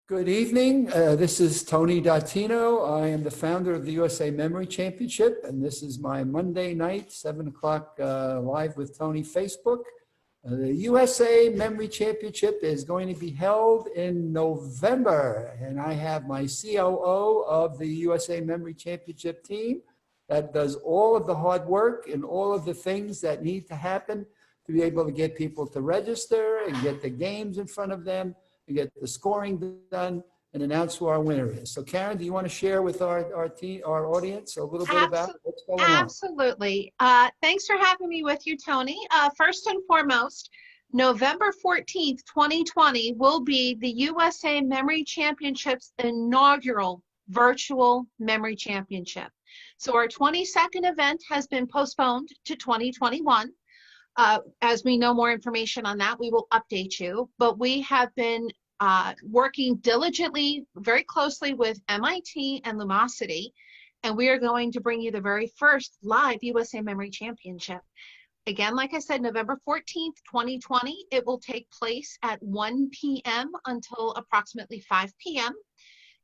Good evening. This is Tony Dattino. I am the founder of the USA Memory Championship, and this is my Monday night, 7 o'clock Live with Tony Facebook. The USA Memory Championship is going to be held in November, and I have my COO of the USA Memory Championship team that does all of the hard work and all of the things that need to happen to be able to get people to register and get the games in front of them and get the scoring done and announce who our winner is. So Karen, do you want to share with our team, our audience, a little bit about what's going on? Absolutely. Thanks for having me with you, Tony. First and foremost, November 14th, 2020 will be the USA Memory Championship's inaugural virtual memory championship. So our 22nd event has been postponed to 2021. As we know more information on that, we will update you. But we have been working diligently, very closely with MIT and Lumosity, and we are going to bring you the very first live USA Memory Championship. Again, like I said, November 14th, 2020, it will take place at 1 p.m. until approximately 5 p.m.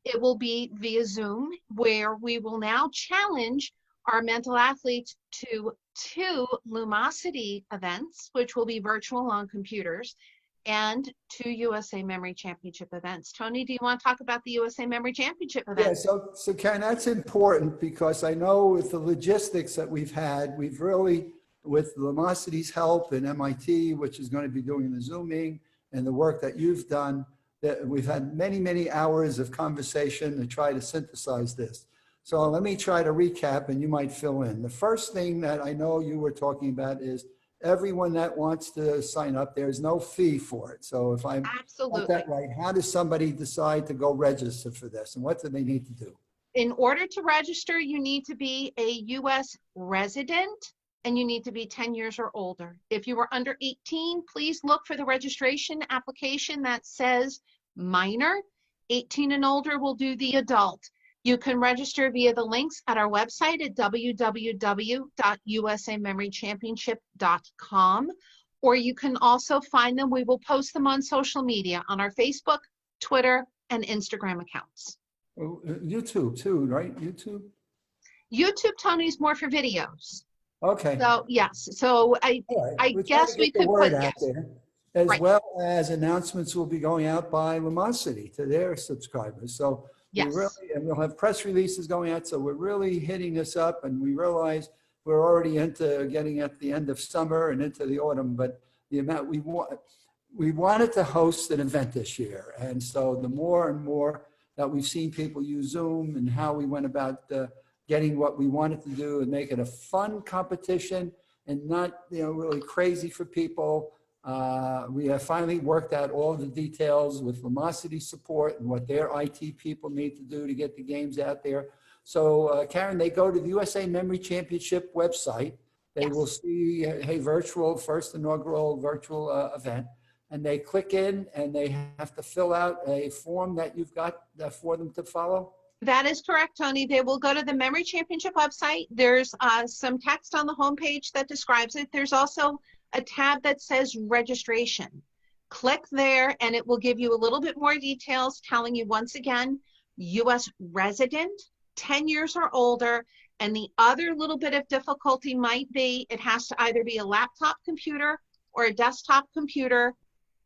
It will be via Zoom, where we will now challenge our mental athletes to 2 Lumosity events, which will be virtual on computers, and 2 USA Memory Championship events. Tony, do you want to talk about the USA Memory Championship events? Yeah, so Karen, that's important because I know with the logistics that we've had, we've really, with Lumosity's help and MIT, which is going to be doing the Zooming, and the work that you've done, that we've had many, many hours of conversation to try to synthesize this. So let me try to recap and you might fill in. The first thing that I know you were talking about is everyone that wants to sign up, there's no fee for it. So if I got that right, how does somebody decide to go register for this and what do they need to do? In order to register, you need to be a U.S. resident and you need to be 10 years or older. If you are under 18, please look for the registration application that says minor. 18 and older will do the adult. You can register via the links at our website at www.usamemorychampionship.com, or you can also find them. We will post them on social media on our Facebook, Twitter, and Instagram accounts. YouTube too, right? YouTube, Tony's more for videos. Okay. So yes, so I guess we could put out there, as well as announcements will be going out by Lumosity to their subscribers. So yes, and we'll have press releases going out. So we're really hitting this up, and we realize we're already into getting at the end of summer and into the autumn. But the amount we wanted to host an event this year, and so the more and more that we've seen people use Zoom and how we went about getting what we wanted to do and make it a fun competition and not really crazy for people. We have finally worked out all the details with Lumosity support and what their IT people need to do to get the games out there. So Karen, they go to the USA Memory Championship website. They will see a first inaugural virtual event, and they click in and they have to fill out a form that you've got for them to follow. That is correct, Tony. They will go to the Memory Championship website. There's some text on the homepage that describes it. There's also a tab that says registration. Click there and it will give you a little bit more details telling you, once again, U.S. resident, 10 years or older, and the other little bit of difficulty might be it has to either be a laptop computer or a desktop computer.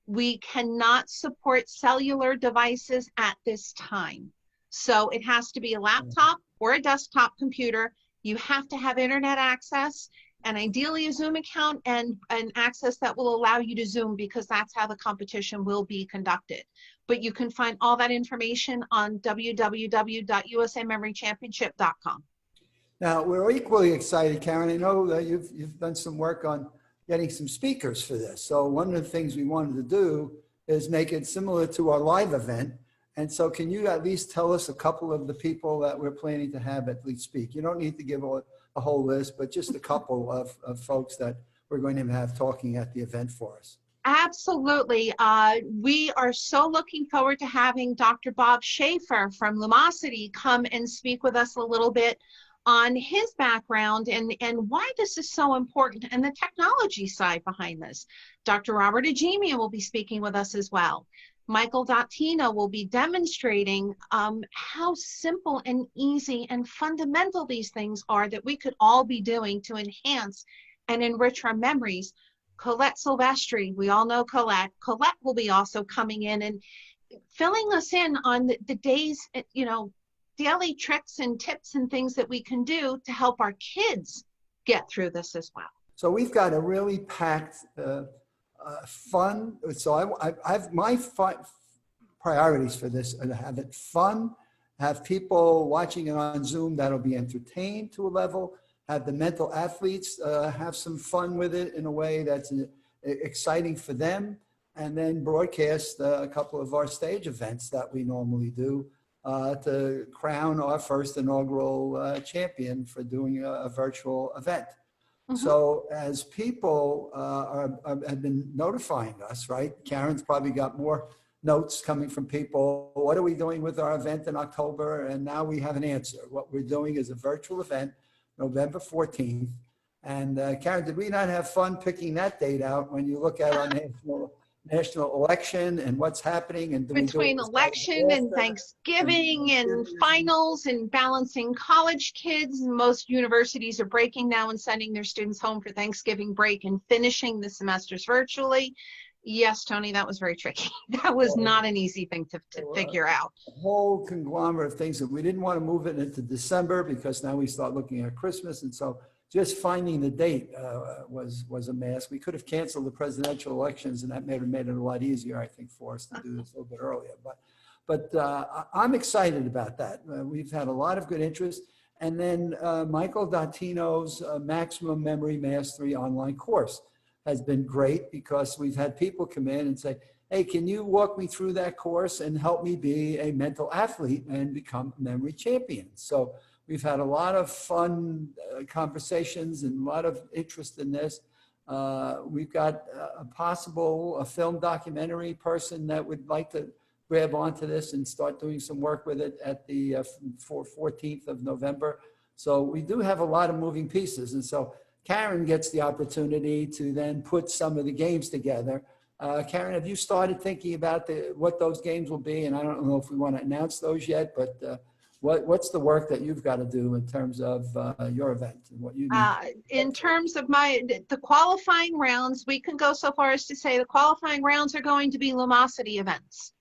We cannot support cellular devices at this time. So it has to be a laptop or a desktop computer. You have to have internet access and ideally a Zoom account and an access that will allow you to Zoom, because that's how the competition will be conducted. But you can find all that information on www.usamemorychampionship.com. Now, we're equally excited, Karen. I know that you've done some work on getting some speakers for this. So one of the things we wanted to do is make it similar to our live event. And so can you at least tell us a couple of the people that we're planning to have at least speak? You don't need to give a whole list, but just a couple of folks that we're going to have talking at the event for us. Absolutely. We are so looking forward to having Dr. Bob Schaefer from Lumosity come and speak with us a little bit on his background and why this is so important and the technology side behind this. Dr. Robert Ajemian will be speaking with us as well. Michael Dottino will be demonstrating how simple and easy and fundamental these things are that we could all be doing to enhance and enrich our memories. Colette Silvestri, we all know Colette. Colette will be also coming in and filling us in on the days, daily tricks and tips and things that we can do to help our kids get through this as well. So we've got a really packed, fun. So I have my priorities for this are to have it fun, have people watching it on Zoom that'll be entertained to a level, have the mental athletes have some fun with it in a way that's exciting for them, and then broadcast a couple of our stage events that we normally do to crown our first inaugural champion for doing a virtual event. Mm-hmm. So as people have been notifying us, right? Karen's probably got more notes coming from people. What are we doing with our event in October? And now we have an answer. What we're doing is a virtual event, November 14th. And Karen, did we not have fun picking that date out when you look at our national election and what's happening? And between election and Thanksgiving and finals and balancing college kids, most universities are breaking now and sending their students home for Thanksgiving break and finishing the semesters virtually. Yes, Tony, that was very tricky. That was not an easy thing to figure out. A whole conglomerate of things that we didn't want to move it into December because now we start looking at Christmas. And so just finding the date was a mess. We could have canceled the presidential elections and that may have made it a lot easier, I think, for us to do this a little bit earlier. But I'm excited about that. We've had a lot of good interest. And then Michael Dottino's Maximum Memory Mastery online course has been great because we've had people come in and say, hey, can you walk me through that course and help me be a mental athlete and become a memory champion? So we've had a lot of fun conversations and a lot of interest in this. We've got a film documentary person that would like to grab onto this and start doing some work with it at the 14th of November. So we do have a lot of moving pieces. And so Karen gets the opportunity to then put some of the games together. Karen, have you started thinking about what those games will be? And I don't know if we want to announce those yet, but what's the work that you've got to do in terms of your event and what you need? In terms of the qualifying rounds, we can go so far as to say the qualifying rounds are going to be Lumosity events.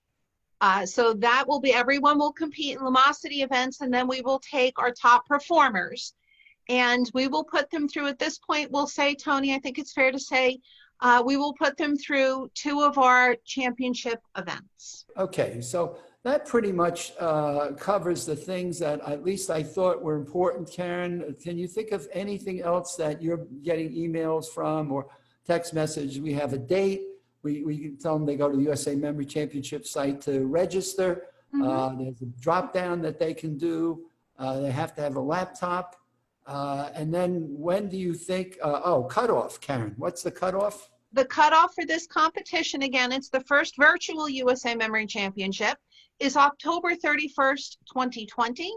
So that will be, everyone will compete in Lumosity events, and then we will take our top performers and we will put them through, at this point, we'll say, Tony, I think it's fair to say, we will put them through 2 of our championship events. Okay, so that pretty much covers the things that at least I thought were important. Karen, can you think of anything else that you're getting emails from or text message? We have a date. We can tell them they go to the USA Memory Championship site to register. Mm-hmm. There's a drop down that they can do. They have to have a laptop. And then when do you think, cutoff, Karen, what's the cutoff? The cutoff for this competition, again, it's the first virtual USA Memory Championship, is October 31st, 2020.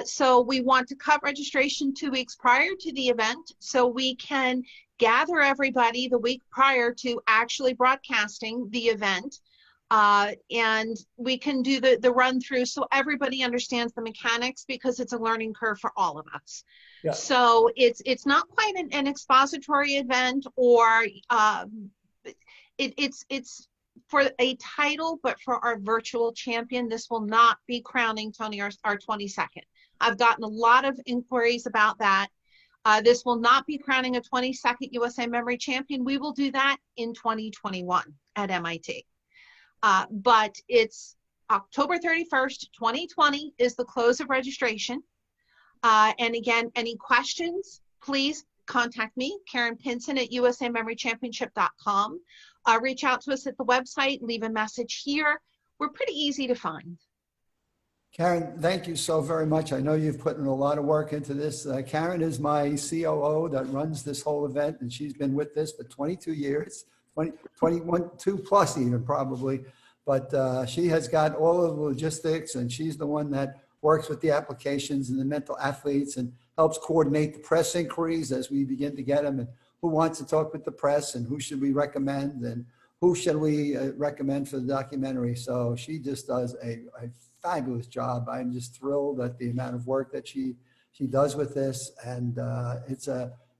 So we want to cut registration 2 weeks prior to the event so we can gather everybody the week prior to actually broadcasting the event. And we can do the run through so everybody understands the mechanics because it's a learning curve for all of us. Yeah. So it's not quite an expository event or it's for a title, but for our virtual champion, this will not be crowning Tony our 22nd. I've gotten a lot of inquiries about that. This will not be crowning a 22nd USA Memory Champion. We will do that in 2021 at MIT. But it's October 31st, 2020 is the close of registration. And again, any questions, please contact me, Karen Pinson at usamemorychampionship.com. Reach out to us at the website, leave a message here. We're pretty easy to find. Karen, thank you so very much. I know you've put in a lot of work into this. Karen is my COO that runs this whole event, and she's been with this for 22 years, 21, 2 plus even probably. But she has got all of the logistics, and she's the one that works with the applications and the mental athletes and helps coordinate the press inquiries as we begin to get them, and who wants to talk with the press and who should we recommend and who should we recommend for the documentary? So she just does a fabulous job. I'm just thrilled at the amount of work that she does with this, and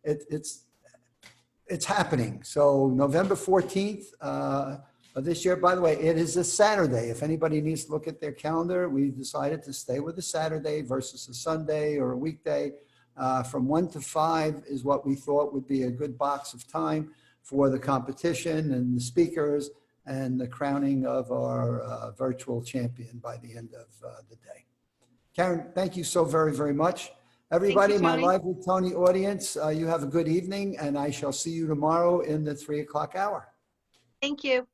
it's happening. So November 14th of this year, by the way, it is a Saturday. If anybody needs to look at their calendar, we decided to stay with a Saturday versus a Sunday or a weekday. From 1 to 5 is what we thought would be a good box of time for the competition and the speakers and the crowning of our virtual champion by the end of the day. Karen, thank you so very, very much. Everybody, my Live with Tony audience, you have a good evening, and I shall see you tomorrow in the 3 o'clock hour. Thank you.